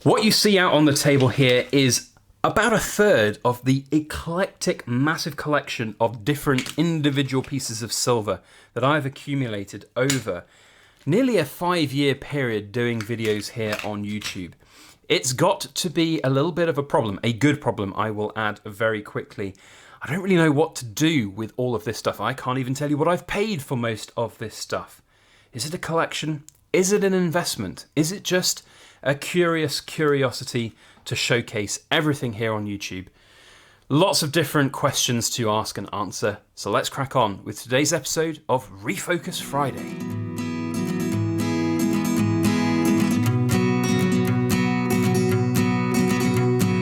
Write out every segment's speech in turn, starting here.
What you see out on the table here is about a third of the eclectic, massive collection of different individual pieces of silver that I've accumulated over nearly a 5-year period doing videos here on YouTube. It's got to be a little bit of a problem, a good problem, I will add very quickly. I don't really know what to do with all of this stuff. I can't even tell you what I've paid for most of this stuff. Is it a collection? Is it an investment? Is it just a curiosity to showcase everything here on YouTube? Lots of different questions to ask and answer. So let's crack on with today's episode of Refocus Friday.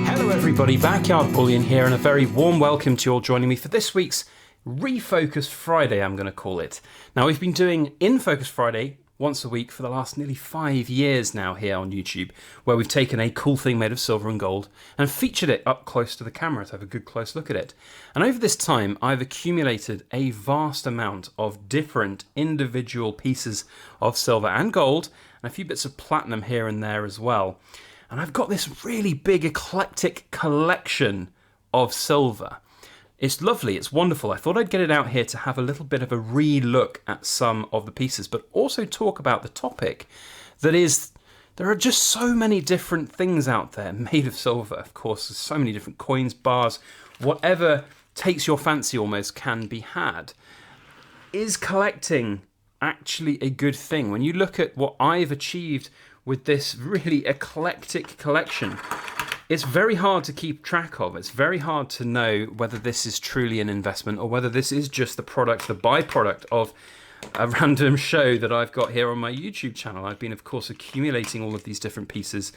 Hello everybody, Backyard Bullion here, and a very warm welcome to you all joining me for this week's Refocus Friday, I'm going to call it. Now, we've been doing In Focus Friday once a week for the last nearly 5 years now here on YouTube, where we've taken a cool thing made of silver and gold and featured it up close to the camera to have a good close look at it. And over this time, I've accumulated a vast amount of different individual pieces of silver and gold, and a few bits of platinum here and there as well. And I've got this really big eclectic collection of silver. It's lovely, it's wonderful. I thought I'd get it out here to have a little bit of a re-look at some of the pieces, but also talk about the topic that is, there are just so many different things out there made of silver. Of course, there's so many different coins, bars, whatever takes your fancy almost can be had. Is collecting actually a good thing? When you look at what I've achieved with this really eclectic collection, it's very hard to keep track of. It's very hard to know whether this is truly an investment or whether this is just the byproduct of a random show that I've got here on my YouTube channel. I've been, of course, accumulating all of these different pieces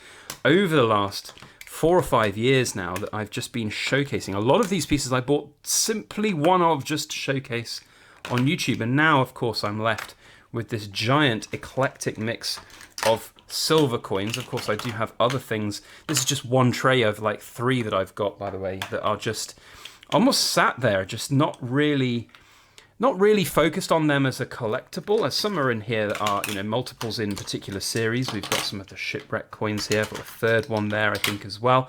over the last 4 or 5 years now that I've just been showcasing. A lot of these pieces I bought simply one-off just to showcase on YouTube. And now, of course, I'm left with this giant eclectic mix of silver coins. Of course, I do have other things. This is just one tray of like 3 that I've got, by the way, that are just almost sat there, just not really focused on them as a collectible. As some are in here that are, multiples in particular series. We've got some of the shipwreck coins here. I've got a third one there, I think, as well.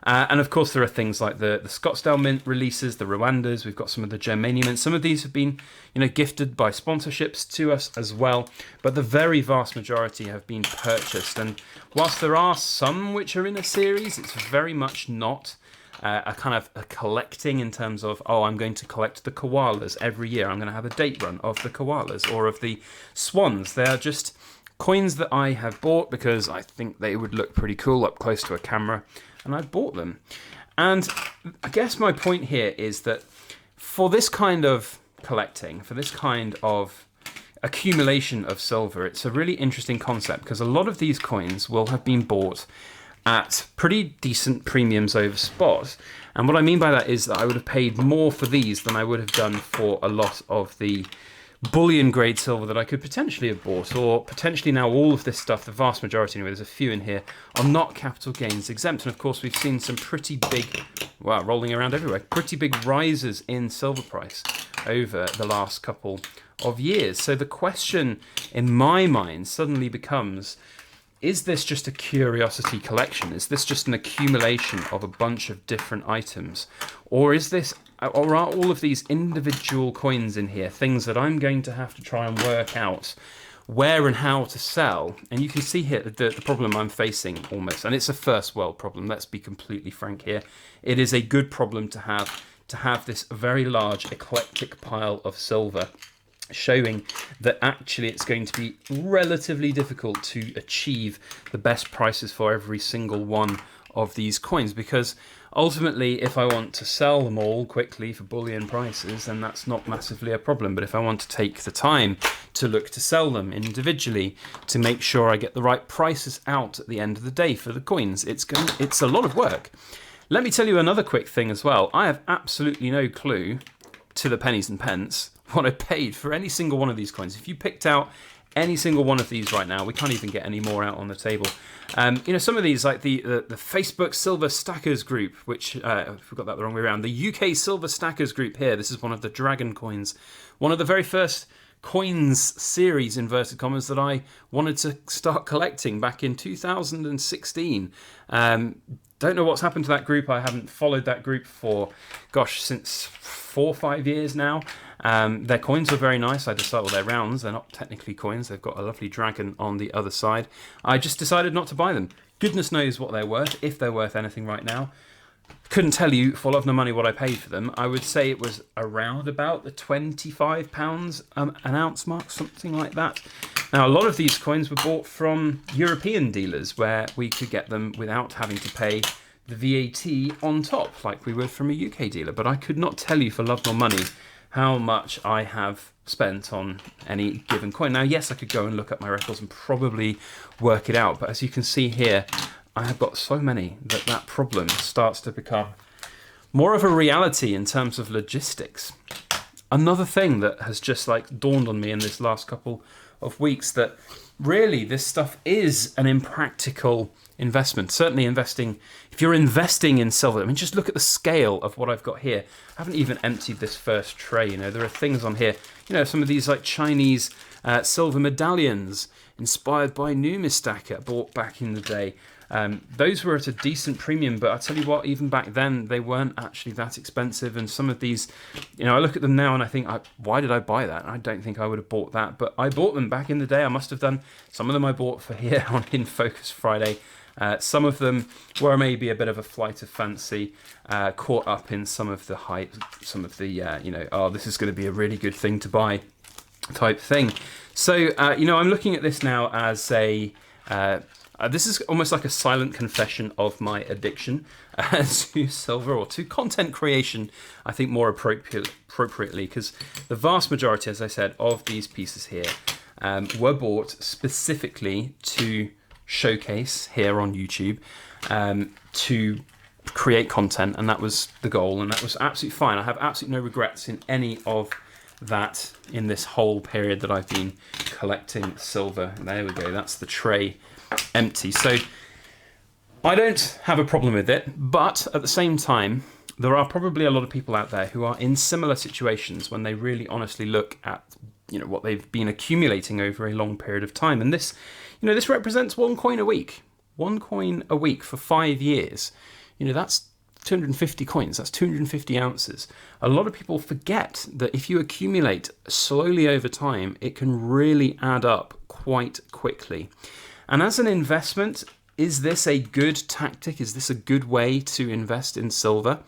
And of course, there are things like the Scottsdale Mint releases, the Rwandas. We've got some of the Germanium Mints. Some of these have been, gifted by sponsorships to us as well. But the very vast majority have been purchased. And whilst there are some which are in a series, it's very much not a kind of a collecting in terms of, I'm going to collect the koalas every year. I'm going to have a date run of the koalas or of the swans. They are just coins that I have bought because I think they would look pretty cool up close to a camera. And I bought them. And I guess my point here is that for this kind of collecting, for this kind of accumulation of silver, it's a really interesting concept because a lot of these coins will have been bought at pretty decent premiums over spot. And what I mean by that is that I would have paid more for these than I would have done for a lot of the bullion grade silver that I could potentially have bought, or potentially now all of this stuff, the vast majority anyway, there's a few in here, are not capital gains exempt. And of course we've seen some pretty big, rolling around everywhere, pretty big rises in silver price over the last couple of years. So the question in my mind suddenly becomes, is this just a curiosity collection? Is this just an accumulation of a bunch of different items? Or are all of these individual coins in here things that I'm going to have to try and work out where and how to sell? And you can see here the problem I'm facing almost, and it's a first world problem, let's be completely frank here. It is a good problem to have this very large eclectic pile of silver, showing that actually it's going to be relatively difficult to achieve the best prices for every single one of these coins, because ultimately if I want to sell them all quickly for bullion prices, then that's not massively a problem. But if I want to take the time to look to sell them individually to make sure I get the right prices out at the end of the day for the coins, it's a lot of work. Let me tell you another quick thing as well. I have absolutely no clue to the pennies and pence what I paid for any single one of these coins. If you picked out any single one of these right now, we can't even get any more out on the table. Some of these, like the Facebook Silver Stackers group, which I forgot that the wrong way around. The UK Silver Stackers group here. This is one of the dragon coins, one of the very first coins series, inverted commas, that I wanted to start collecting back in 2016. Don't know what's happened to that group. I haven't followed that group for, since 4 or 5 years now. Their coins are very nice. I decided, well, they're rounds. They're not technically coins. They've got a lovely dragon on the other side. I just decided not to buy them. Goodness knows what they're worth, if they're worth anything right now. Couldn't tell you for love nor money what I paid for them. I would say it was around about the £25 an ounce mark, something like that. Now, a lot of these coins were bought from European dealers where we could get them without having to pay the VAT on top, like we would from a UK dealer. But I could not tell you for love nor money how much I have spent on any given coin. Now, yes, I could go and look at my records and probably work it out. But as you can see here, I have got so many that that problem starts to become more of a reality in terms of logistics. Another thing that has just like dawned on me in this last couple of weeks, that really this stuff is an impractical investment. Certainly if you're investing in silver, I mean, just look at the scale of what I've got here. I haven't even emptied this first tray. You know, there are things on here, you know, some of these like Chinese silver medallions inspired by Numismatica bought back in the day. Those were at a decent premium, but I tell you what, even back then, they weren't actually that expensive. And some of these, you know, I look at them now and I think, why did I buy that? I don't think I would have bought that, but I bought them back in the day. I must have done. Some of them I bought for here on In Focus Friday. Some of them were maybe a bit of a flight of fancy, caught up in some of the hype, some of the, you know, oh, this is going to be a really good thing to buy type thing. So, you know, I'm looking at this now as a... this is almost like a silent confession of my addiction to silver, or to content creation, I think more appropriately, because the vast majority, as I said, of these pieces here were bought specifically to showcase here on YouTube, to create content, and that was the goal, and that was absolutely fine. I have absolutely no regrets in any of that in this whole period that I've been collecting silver. There we go, that's the tray empty. So I don't have a problem with it, but at the same time, there are probably a lot of people out there who are in similar situations when they really honestly look at, you know, what they've been accumulating over a long period of time. And this, you know, this represents one coin a week for 5 years. You know, that's 250 coins, that's 250 ounces. A lot of people forget that if you accumulate slowly over time, it can really add up quite quickly. And as an investment, is this a good tactic? Is this a good way to invest in silver?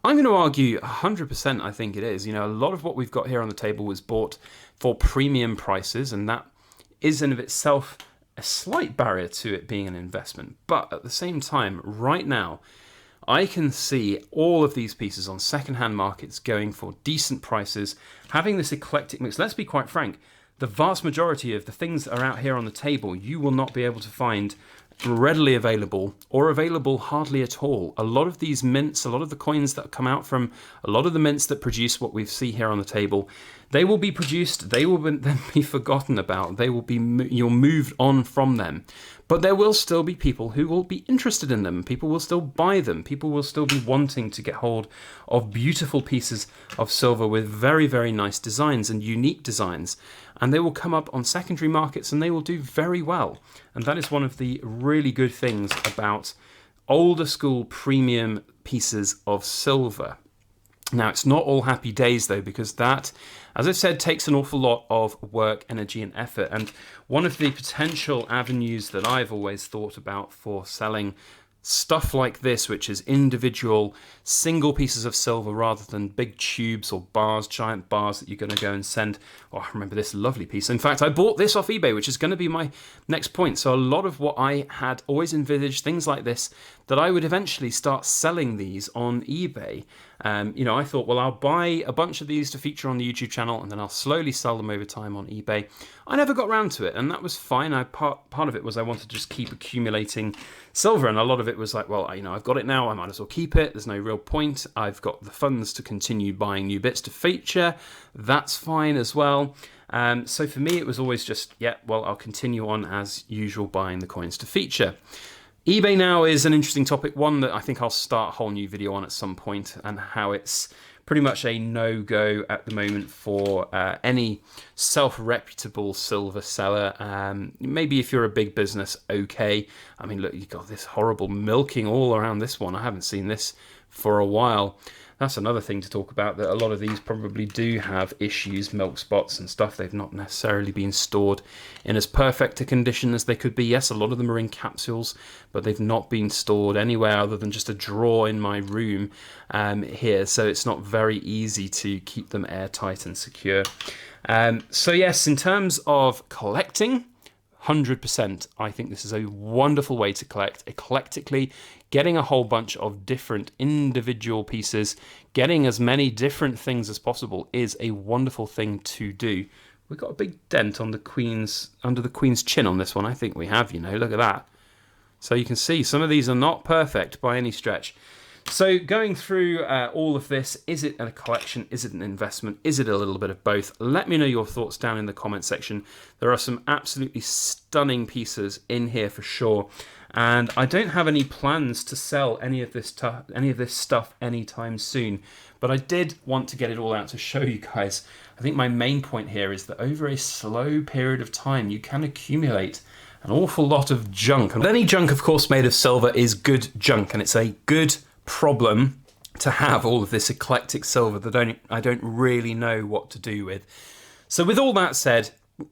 I'm going to argue 100% I think it is. You know, a lot of what we've got here on the table was bought for premium prices, and that is in of itself a slight barrier to it being an investment. But at the same time, right now, I can see all of these pieces on secondhand markets going for decent prices, having this eclectic mix. Let's be quite frank. The vast majority of the things that are out here on the table, you will not be able to find readily available, or available hardly at all. A lot of these mints, a lot of the coins that come out from a lot of the mints that produce what we see here on the table, they will be produced, they will then be forgotten about, they will be, you're moved on from them. But there will still be people who will be interested in them. People will still buy them. People will still be wanting to get hold of beautiful pieces of silver with very, very nice designs and unique designs. And they will come up on secondary markets and they will do very well. And that is one of the really good things about older school premium pieces of silver. Now, it's not all happy days, though, because that, as I've said, takes an awful lot of work, energy, and effort. And one of the potential avenues that I've always thought about for selling stuff like this, which is individual single pieces of silver rather than big tubes or bars, giant bars that you're going to go and send. Oh, I remember this lovely piece. In fact, I bought this off eBay, which is going to be my next point. So a lot of what I had always envisaged, things like this, that I would eventually start selling these on eBay. You know, I thought, well, I'll buy a bunch of these to feature on the YouTube channel and then I'll slowly sell them over time on eBay. I never got around to it, and that was fine. Part of it was I wanted to just keep accumulating silver, and a lot of it was like, well, you know, I've got it now, I might as well keep it. There's no real point. I've got the funds to continue buying new bits to feature. That's fine as well. So for me, it was always just, yeah, well, I'll continue on as usual buying the coins to feature. eBay now is an interesting topic, one that I think I'll start a whole new video on at some point, and how it's pretty much a no-go at the moment for any self-reputable silver seller. Maybe if you're a big business, okay. I mean, look, you've got this horrible milking all around this one. I haven't seen this for a while. That's another thing to talk about, that a lot of these probably do have issues, milk spots and stuff. They've not necessarily been stored in as perfect a condition as they could be. Yes, a lot of them are in capsules, but they've not been stored anywhere other than just a drawer in my room here. So it's not very easy to keep them airtight and secure. So yes, in terms of collecting, 100%. I think this is a wonderful way to collect eclectically, getting a whole bunch of different individual pieces, getting as many different things as possible is a wonderful thing to do. We've got a big dent on the Queen's, under the Queen's chin on this one. I think we have, you know, look at that. So you can see some of these are not perfect by any stretch. So going through all of this, is it a collection? Is it an investment? Is it a little bit of both? Let me know your thoughts down in the comment section. There are some absolutely stunning pieces in here for sure. And I don't have any plans to sell any of this stuff anytime soon. But I did want to get it all out to show you guys. I think my main point here is that over a slow period of time, you can accumulate an awful lot of junk. And any junk, of course, made of silver is good junk, and it's a good problem to have all of this eclectic silver that I don't really know what to do with. So with all that said,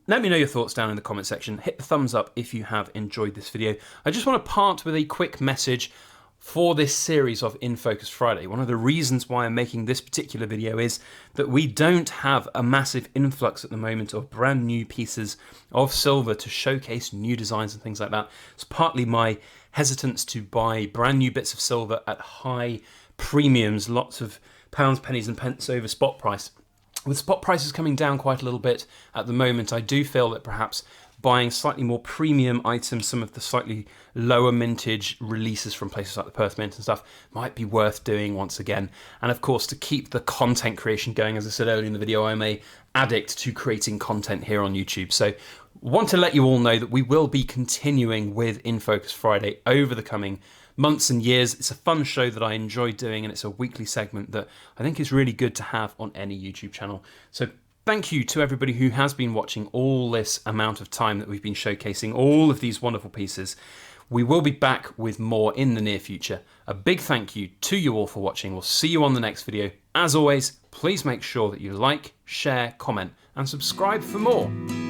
let me know your thoughts down in the comment section. Hit the thumbs up if you have enjoyed this video. I just want to part with a quick message for this series of In Focus Friday. One of the reasons why I'm making this particular video is that we don't have a massive influx at the moment of brand new pieces of silver to showcase new designs and things like that. It's partly my hesitance to buy brand new bits of silver at high premiums, lots of pounds, pennies and pence over spot price. With spot prices coming down quite a little bit at the moment, I do feel that perhaps buying slightly more premium items, some of the slightly lower mintage releases from places like the Perth Mint and stuff, might be worth doing once again. And of course, to keep the content creation going, as I said earlier in the video, I'm an addict to creating content here on YouTube. So want to let you all know that we will be continuing with In Focus Friday over the coming months and years. It's a fun show that I enjoy doing, and it's a weekly segment that I think is really good to have on any YouTube channel. So thank you to everybody who has been watching all this amount of time that we've been showcasing all of these wonderful pieces. We will be back with more in the near future. A big thank you to you all for watching. We'll see you on the next video. As always, please make sure that you like, share, comment, and subscribe for more.